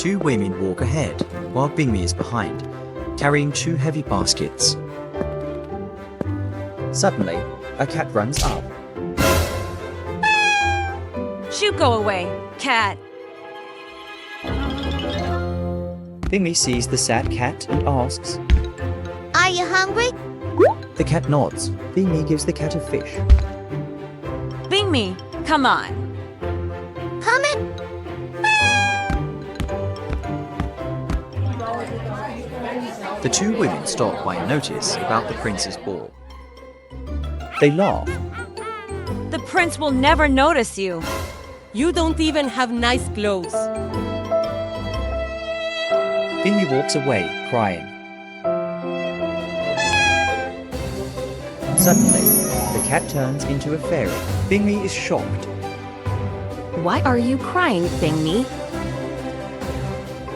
Two women walk ahead while Bingi is behind, carrying two heavy baskets. Suddenly, a cat runs up. You go away, cat. Bingi sees the sad cat and asks, Are you hungry? The cat nods. Bingi gives the cat a fish. Bingi, come on. Coming? The two women stop by and notice about the prince's ball. They laugh. The prince will never notice you. You don't even have nice clothes. Bingi walks away, crying. Suddenly, the cat turns into a fairy. Bingi is shocked. Why are you crying, Bingi?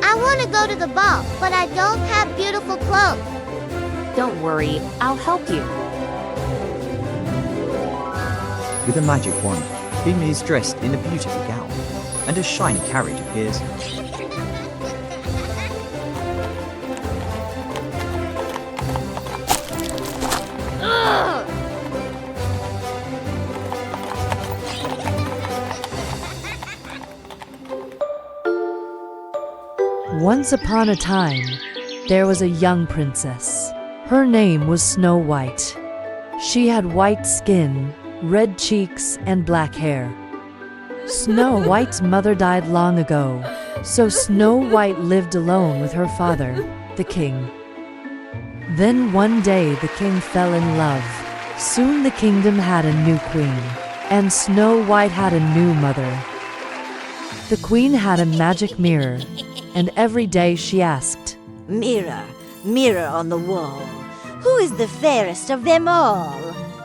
I want to go to the ball, but I don't have beautiful clothes. Don't worry, I'll help you. With a magic wand, Bingi is dressed in a beautiful gown, and a shiny carrot appears. Once upon a time, there was a young princess. Her name was Snow White. She had white skin, red cheeks, and black hair. Snow White's mother died long ago, so Snow White lived alone with her father, the king. Then one day the king fell in love. Soon the kingdom had a new queen, and Snow White had a new mother. The queen had a magic mirror, and every day she asked, Mirror, mirror on the wall, who is the fairest of them all?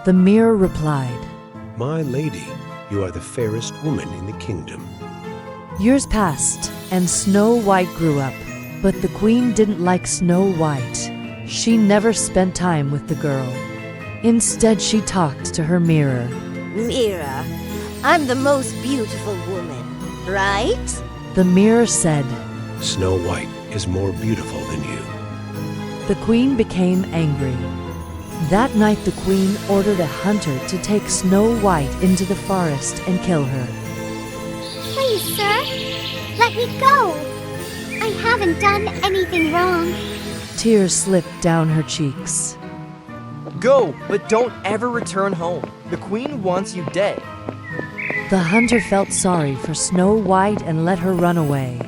The mirror replied, My lady, you are the fairest woman in the kingdom. Years passed, and Snow White grew up. But the queen didn't like Snow White. She never spent time with the girl. Instead, she talked to her mirror. Mirror, I'm the most beautiful woman, right? The mirror said, Snow White is more beautiful than you. The queen became angry. That night, the queen ordered a hunter to take Snow White into the forest and kill her. Please, sir, let me go. I haven't done anything wrong. Tears slipped down her cheeks. Go, but don't ever return home. The queen wants you dead. The hunter felt sorry for Snow White and let her run away.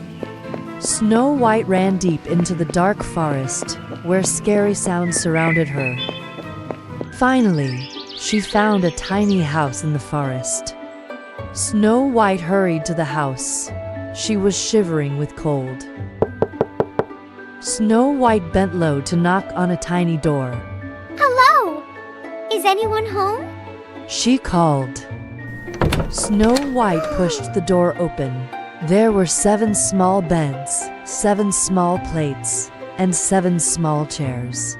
Snow White ran deep into the dark forest, where scary sounds surrounded her. Finally, she found a tiny house in the forest. Snow White hurried to the house. She was shivering with cold. Snow White bent low to knock on a tiny door. Hello? Is anyone home? She called. Snow White pushed the door open. There were 7 small beds, 7 small plates, and 7 small chairs.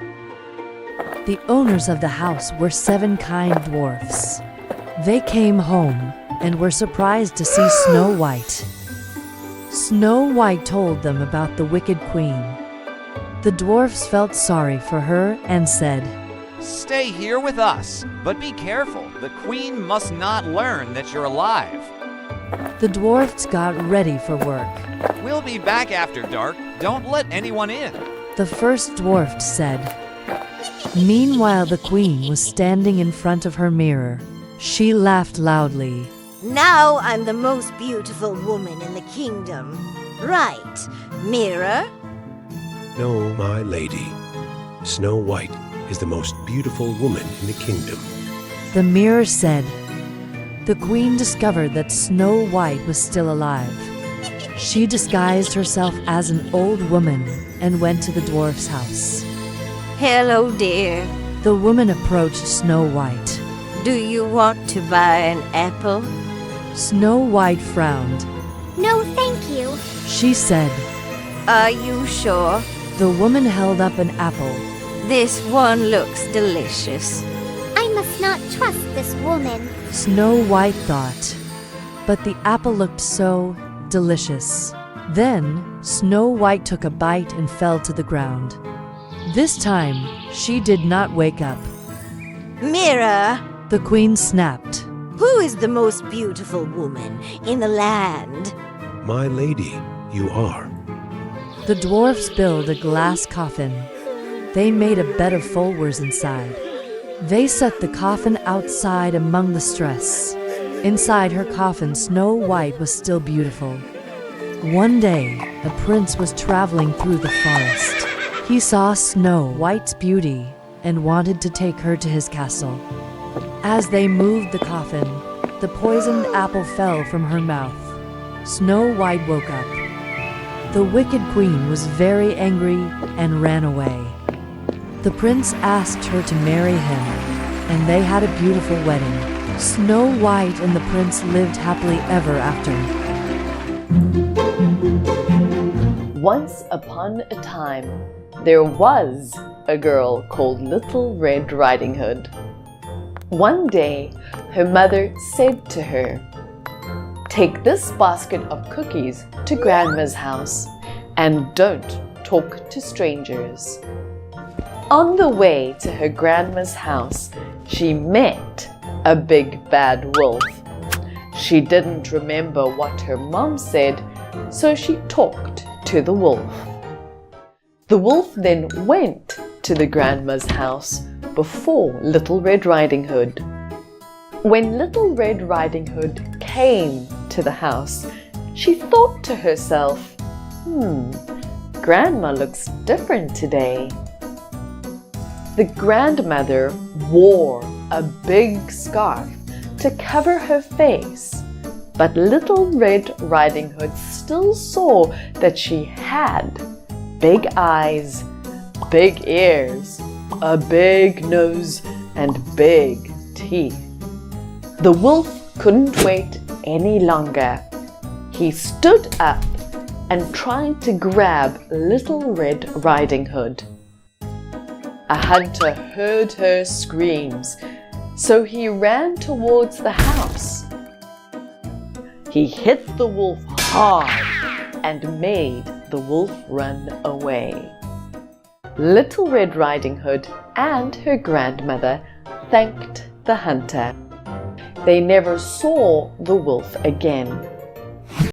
The owners of the house were 7 kind dwarfs. They came home and were surprised to see Snow White. Snow White told them about the wicked queen. The dwarfs felt sorry for her and said, Stay here with us, but be careful. The queen must not learn that you're alive. The dwarfs got ready for work. We'll be back after dark. Don't let anyone in. The first dwarf said. Meanwhile, the queen was standing in front of her mirror. She laughed loudly. Now I'm the most beautiful woman in the kingdom. Right, mirror? No, my lady. Snow White is the most beautiful woman in the kingdom. The mirror said. The queen discovered that Snow White was still alive. She disguised herself as an old woman and went to the dwarf's house. Hello, dear. The woman approached Snow White. Do you want to buy an apple? Snow White frowned. No, thank you. She said. Are you sure? The woman held up an apple. This one looks delicious. I must not trust this woman. Snow White thought. But the apple looked so delicious. Then Snow White took a bite and fell to the ground. This time, she did not wake up. Mirror, The queen snapped. who is the most beautiful woman in the land? My lady, you are. The dwarfs built a glass coffin. They made a bed of folders inside. They set the coffin outside among the straws. Inside her coffin, Snow White was still beautiful. One day, a prince was traveling through the forest. He saw Snow White's beauty and wanted to take her to his castle. As they moved the coffin, the poisoned apple fell from her mouth. Snow White woke up. The wicked queen was very angry and ran away. The prince asked her to marry him, and they had a beautiful wedding. Snow White and the prince lived happily ever after. Once upon a time, there was a girl called Little Red Riding Hood. One day, her mother said to her, "Take this basket of cookies to Grandma's house and don't talk to strangers." On the way to her grandma's house, she met a big bad wolf. She didn't remember what her mom said, so she talked to the wolf. The wolf then went to the grandma's house before Little Red Riding Hood. When Little Red Riding Hood came to the house, she thought to herself, Grandma looks different today. The grandmother wore a big scarf to cover her face, but Little Red Riding Hood still saw that she had big eyes, big ears, a big nose, and big teeth. The wolf couldn't wait any longer. He stood up and tried to grab Little Red Riding Hood. A hunter heard her screams, so he ran towards the house. He hit the wolf hard and made the wolf run away. Little Red Riding Hood and her grandmother thanked the hunter. They never saw the wolf again.